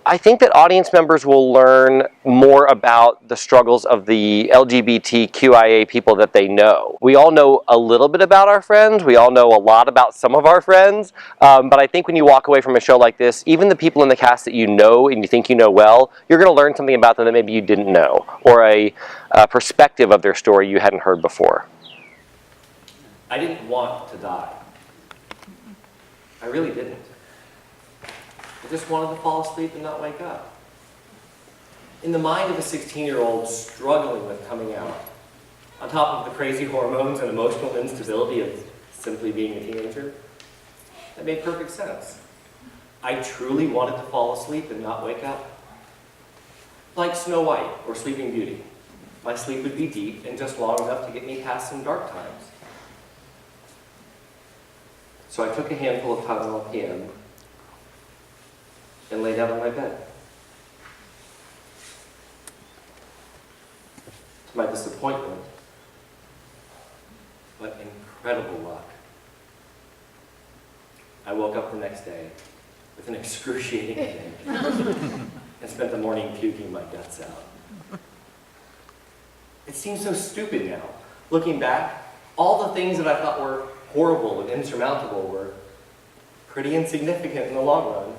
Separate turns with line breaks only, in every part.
I think that audience members will learn more about the struggles of the LGBTQIA people that they know. We all know a little bit about our friends. We all know a lot about some of our friends. But I think when you walk away from a show like this, even the people in the cast that you know and you think you know well, you're going to learn something about them that maybe you didn't know, or a perspective of their story you hadn't heard before.
I didn't want to die. I really didn't. I just wanted to fall asleep and not wake up. In the mind of a 16-year-old struggling with coming out, on top of the crazy hormones and emotional instability of simply being a teenager, that made perfect sense. I truly wanted to fall asleep and not wake up. Like Snow White or Sleeping Beauty, my sleep would be deep and just long enough to get me past some dark times. So I took a handful of Tylenol PM and lay down on my bed. To my disappointment, but incredible luck, I woke up the next day with an excruciating headache and spent the morning puking my guts out. It seems so stupid now. Looking back, all the things that I thought were horrible and insurmountable were pretty insignificant in the long run.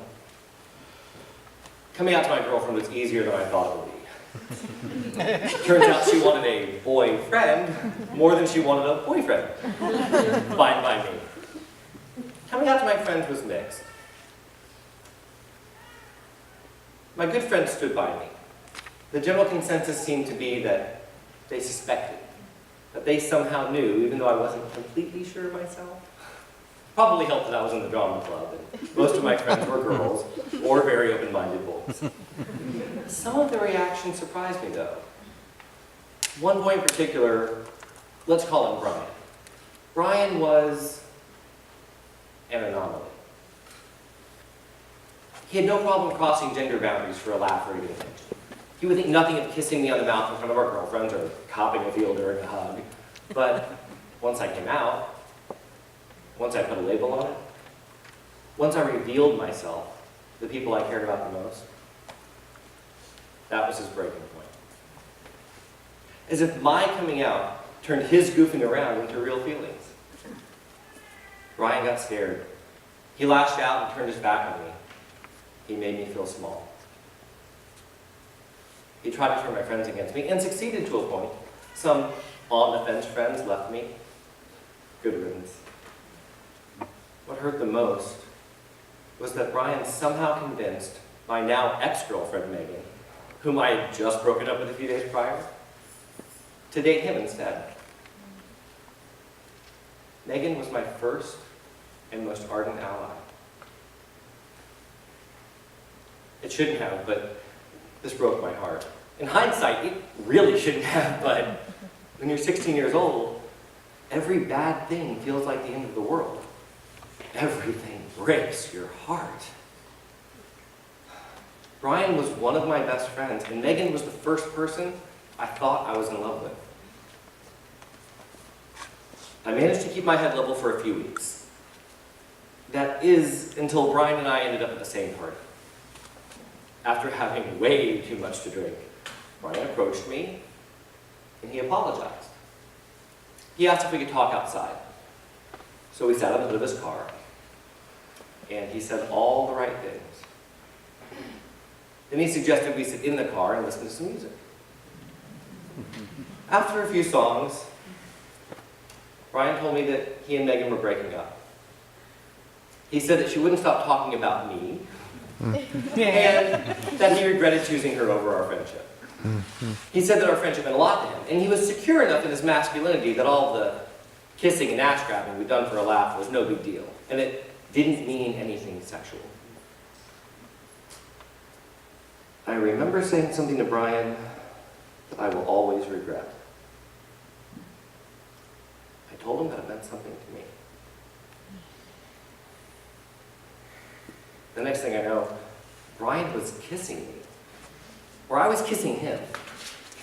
Coming out to my girlfriend was easier than I thought it would be. Turns out she wanted a boyfriend more than she wanted a boyfriend. Fine by me. Coming out to my friends was mixed. My good friends stood by me. The general consensus seemed to be that they suspected, that they somehow knew, even though I wasn't completely sure myself. Probably helped that I was in the drama club, and most of my friends were girls, or very open-minded boys. Some of the reactions surprised me, though. One boy in particular, let's call him Brian. Brian was an anomaly. He had no problem crossing gender boundaries for a laugh or even attention. He would think nothing of kissing me on the mouth in front of our girlfriends or copping a feel during a hug. But once I came out, once I put a label on it, once I revealed myself, the people I cared about the most, that was his breaking point. As if my coming out turned his goofing around into real feelings. Brian got scared. He lashed out and turned his back on me. He made me feel small. He tried to turn my friends against me and succeeded to a point. Some on-the-fence friends left me. Good riddance. What hurt the most was that Brian somehow convinced my now ex-girlfriend Megan, whom I had just broken up with a few days prior, to date him instead. Megan was my first and most ardent ally. It shouldn't have, but this broke my heart. In hindsight, it really shouldn't have, but when you're 16 years old, every bad thing feels like the end of the world. Everything breaks your heart. Brian was one of my best friends, and Megan was the first person I thought I was in love with. I managed to keep my head level for a few weeks. That is, until Brian and I ended up at the same party. After having way too much to drink, Brian approached me, and he apologized. He asked if we could talk outside. So we sat on the hood of his car, and he said all the right things. Then he suggested we sit in the car and listen to some music. After a few songs, Brian told me that he and Megan were breaking up. He said that she wouldn't stop talking about me, and that he regretted choosing her over our friendship. He said that our friendship meant a lot to him, and he was secure enough in his masculinity that all the kissing and ass grabbing we'd done for a laugh was no big deal, and it didn't mean anything sexual. I remember saying something to Brian that I will always regret. I told him that it meant something to me. The next thing I know, Brian was kissing me, or I was kissing him.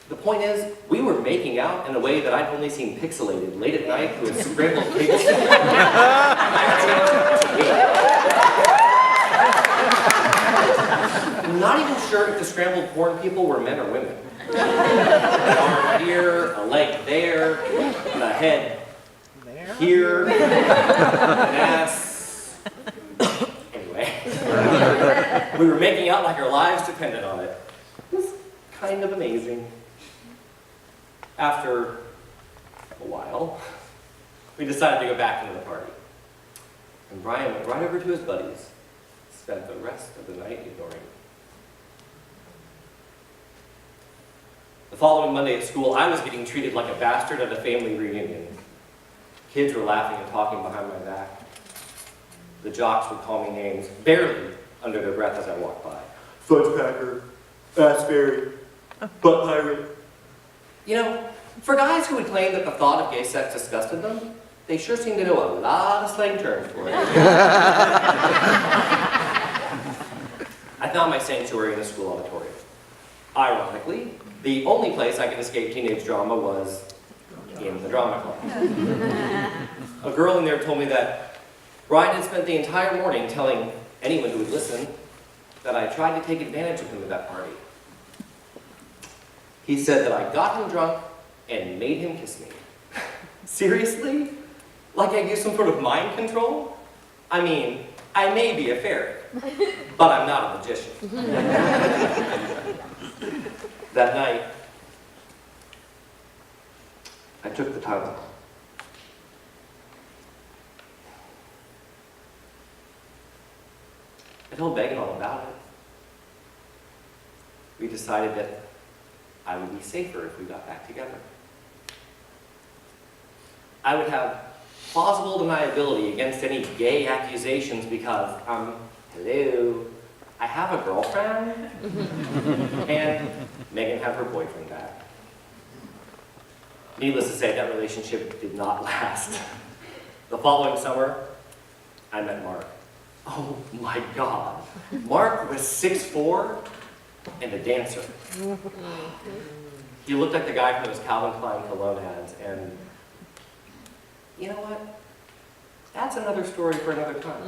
The point is, we were making out in a way that I'd only seen pixelated late at night with scrambled eggs. I'm not even sure if the scrambled corn people were men or women. An arm here, a leg there, a head here, an ass. Anyway, we were making out like our lives depended on it. It was kind of amazing. After a while, we decided to go back into the party. And Brian went right over to his buddies, spent the rest of the night ignoring. The following Monday at school, I was getting treated like a bastard at a family reunion. Kids were laughing and talking behind my back. The jocks would call me names, barely under their breath as I walked by. Fudge packer, ass fairy, butt pirate. You know, for guys who would claim that the thought of gay sex disgusted them, they sure seem to know a lot of slang terms for it. I found my sanctuary in the school auditorium. Ironically, the only place I could escape teenage drama was in the drama club. A girl in there told me that Brian had spent the entire morning telling anyone who would listen that I tried to take advantage of him at that party. He said that I got him drunk and made him kiss me. Seriously? Like I used some sort of mind control? I mean, I may be a fairy, but I'm not a magician. That night, I took the time. I told Megan all about it. We decided that I would be safer if we got back together. I would have plausible deniability against any gay accusations because, hello, I have a girlfriend, and Megan had her boyfriend back. Needless to say, that relationship did not last. The following summer, I met Mark. Oh my God. Mark was 6'4" and a dancer. He looked like the guy from those Calvin Klein cologne ads, and you know what? That's another story for another time.